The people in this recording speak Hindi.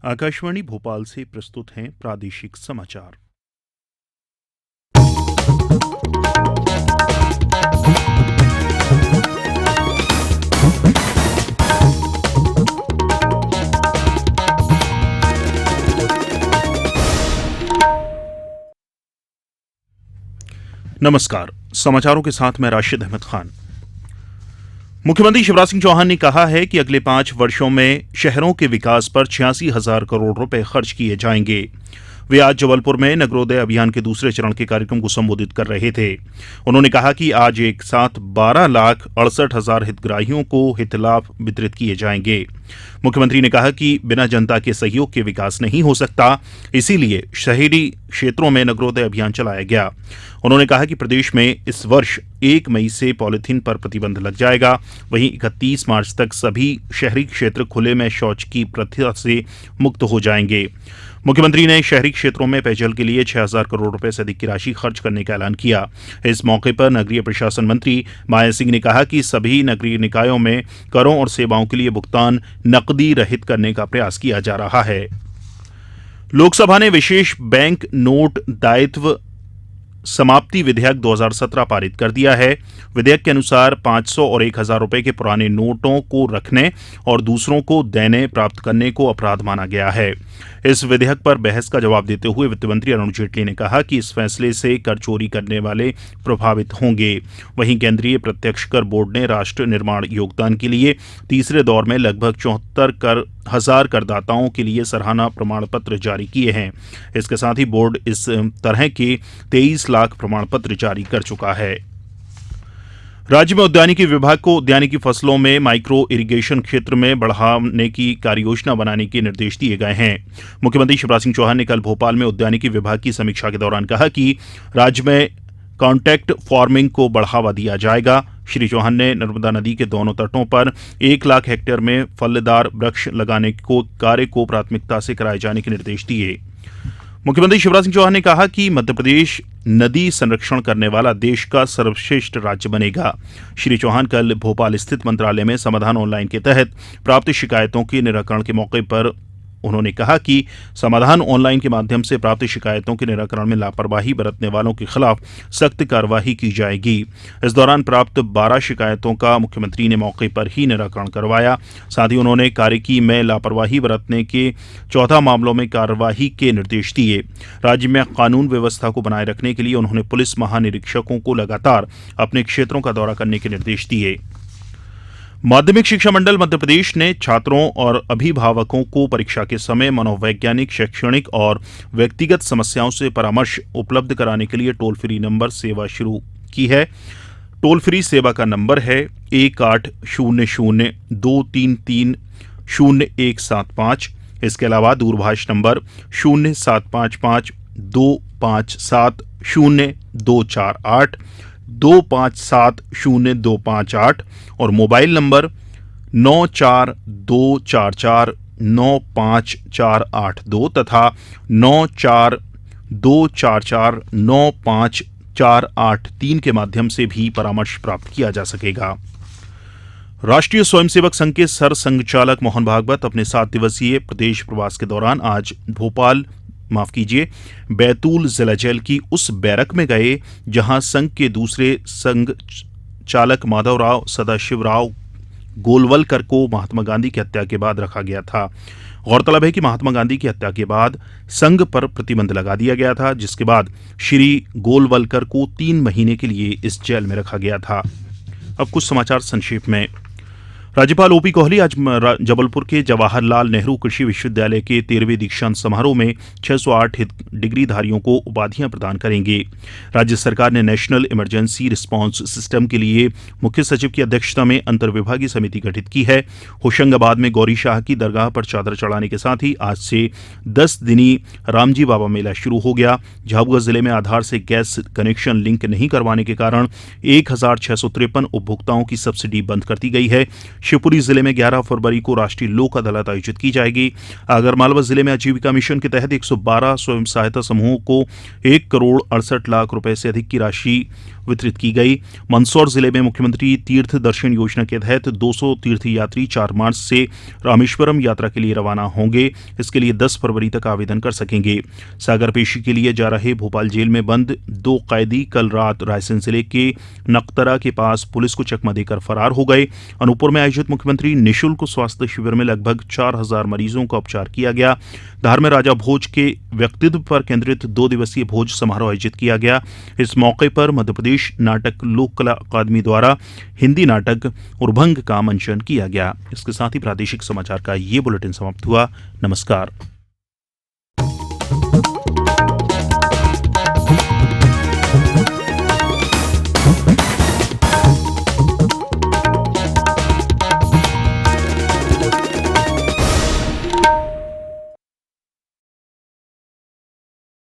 आकाशवाणी भोपाल से प्रस्तुत हैं प्रादेशिक समाचार। नमस्कार, समाचारों के साथ मैं राशिद अहमद खान। मुख्यमंत्री शिवराज सिंह चौहान ने कहा है कि अगले 5 वर्षों में शहरों के विकास पर 86,000 करोड़ रुपए खर्च किए जाएंगे। वे आज जबलपुर में नगरोदय अभियान के दूसरे चरण के कार्यक्रम को संबोधित कर रहे थे। उन्होंने कहा कि आज एक साथ 12,68,000 हितग्राहियों को हित लाभ वितरित किए जाएंगे। मुख्यमंत्री ने कहा कि बिना जनता के सहयोग के विकास नहीं हो सकता, इसीलिए शहरी क्षेत्रों में नगरोदय अभियान चलाया गया। उन्होंने कहा कि प्रदेश में इस वर्ष 1 मई से पॉलीथीन पर प्रतिबंध लग जाएगा। वहीं 31 मार्च तक सभी शहरी क्षेत्र खुले में शौच की प्रथा से मुक्त हो जाएंगे। मुख्यमंत्री ने शहरी क्षेत्रों में पेयजल के लिए 6,000 करोड़ रुपए से अधिक की राशि खर्च करने का ऐलान किया। इस मौके पर नगरीय प्रशासन मंत्री माया सिंह ने कहा कि सभी नगरीय निकायों में करों और सेवाओं के लिए भुगतान नकदी रहित करने का प्रयास किया जा रहा है। लोकसभा ने विशेष बैंक नोट दायित्व समाप्ति विधेयक 2017 पारित कर दिया है। विधेयक के अनुसार 500 और 1,000 रुपए के पुराने नोटों को रखने और दूसरों को देने प्राप्त करने को अपराध माना गया है। इस विधेयक पर बहस का जवाब देते हुए वित्त मंत्री अरुण जेटली ने कहा कि इस फैसले से कर चोरी करने वाले प्रभावित होंगे। वहीं केंद्रीय प्रत्यक्ष कर बोर्ड ने राष्ट्र निर्माण योगदान के लिए तीसरे दौर में लगभग 74,000 करदाताओं के लिए सराहना प्रमाण पत्र जारी किए हैं। इसके साथ ही बोर्ड इस तरह के 23 लाख प्रमाण पत्र जारी कर चुका है। राज्य में उद्यानिकी विभाग को उद्यानिकी फसलों में माइक्रो इरिगेशन क्षेत्र में बढ़ाने की कार्ययोजना बनाने के निर्देश दिए गए हैं। मुख्यमंत्री शिवराज सिंह चौहान ने कल भोपाल में उद्यानिकी विभाग की समीक्षा के दौरान कहा कि राज्य में कॉन्ट्रैक्ट फार्मिंग को बढ़ावा दिया जाएगा। श्री चौहान ने नर्मदा नदी के दोनों तटों पर 1 लाख हेक्टेयर में फलदार वृक्ष लगाने को कार्य को प्राथमिकता से कराए जाने के निर्देश दिए। मुख्यमंत्री शिवराज सिंह चौहान ने कहा कि मध्य प्रदेश नदी संरक्षण करने वाला देश का सर्वश्रेष्ठ राज्य बनेगा। श्री चौहान कल भोपाल स्थित मंत्रालय में समाधान ऑनलाइन के तहत प्राप्त शिकायतों के निराकरण के मौके पर उन्होंने कहा कि समाधान ऑनलाइन के माध्यम से प्राप्त शिकायतों के निराकरण में लापरवाही बरतने वालों के खिलाफ सख्त कार्रवाई की जाएगी। इस दौरान प्राप्त 12 शिकायतों का मुख्यमंत्री ने मौके पर ही निराकरण करवाया। साथ ही उन्होंने कार्यकी में लापरवाही बरतने के 14 मामलों में कार्रवाई के निर्देश दिए। राज्य में कानून व्यवस्था को बनाए रखने के लिए उन्होंने पुलिस महानिरीक्षकों को लगातार अपने क्षेत्रों का दौरा करने के निर्देश दिए। माध्यमिक शिक्षा मंडल मध्य प्रदेश ने छात्रों और अभिभावकों को परीक्षा के समय मनोवैज्ञानिक, शैक्षणिक और व्यक्तिगत समस्याओं से परामर्श उपलब्ध कराने के लिए टोल फ्री नंबर सेवा शुरू की है। टोल फ्री सेवा का नंबर है 1800-233-0175। इसके अलावा दूरभाष नंबर 0755-257-0248, 257-0258 और मोबाइल नंबर 9424495482 तथा 9424495483 के माध्यम से भी परामर्श प्राप्त किया जा सकेगा। राष्ट्रीय स्वयंसेवक संघ के सर संघचालक मोहन भागवत अपने 7 दिवसीय प्रदेश प्रवास के दौरान आज बैतूल जिला जेल की उस बैरक में गए जहां संघ के दूसरे संघ चालक माधवराव सदाशिवराव गोलवलकर को महात्मा गांधी की हत्या के बाद रखा गया था। गौरतलब है कि महात्मा गांधी की हत्या के बाद संघ पर प्रतिबंध लगा दिया गया था, जिसके बाद श्री गोलवलकर को 3 महीने के लिए इस जेल में रखा गया था। अब कुछ समाचार संक्षेप में। राज्यपाल ओपी कोहली आज जबलपुर के जवाहरलाल नेहरू कृषि विश्वविद्यालय के 13वें दीक्षांत समारोह में 608 डिग्रीधारियों को उपाधियां प्रदान करेंगे। राज्य सरकार ने नेशनल इमरजेंसी रिस्पांस सिस्टम के लिए मुख्य सचिव की अध्यक्षता में अंतर्विभागीय समिति गठित की है। होशंगाबाद में गौरी शाह की दरगाह पर चादर चढ़ाने के साथ ही आज से 10 दिनी रामजी बाबा मेला शुरू हो गया। झाबुआ जिले में आधार से गैस कनेक्शन लिंक नहीं करवाने के कारण 1,653 उपभोक्ताओं की सब्सिडी बंद कर दी गई है। शिवपुरी जिले में 11 फरवरी को राष्ट्रीय लोक अदालत आयोजित की जाएगी। आगरमालवा जिले में आजीविका मिशन के तहत 112 स्वयं सहायता समूहों को 1,68,00,000 रुपए से अधिक की राशि वितरित की गई। मंदसौर जिले में मुख्यमंत्री तीर्थ दर्शन योजना के तहत 200 तीर्थयात्री 4 मार्च से रामेश्वरम यात्रा के लिए रवाना होंगे। इसके लिए 10 फरवरी तक आवेदन कर सकेंगे। सागर पेशी के लिए जा रहे भोपाल जेल में बंद 2 कैदी कल रात रायसेन जिले के नकतरा के पास पुलिस को चकमा देकर फरार हो गए। अनूपपुर में आयोजित मुख्यमंत्री निःशुल्क स्वास्थ्य शिविर में लगभग 4000 मरीजों का उपचार किया गया। धार में राजा भोज के व्यक्तित्व पर केंद्रित 2 दिवसीय भोज समारोह आयोजित किया गया। इस मौके पर मध्यप्रदेश नाटक लोक कला अकादमी द्वारा हिंदी नाटक उर्भंग का मंचन किया गया। इसके साथ ही प्रादेशिक समाचार का ये बुलेटिन समाप्त हुआ। नमस्कार।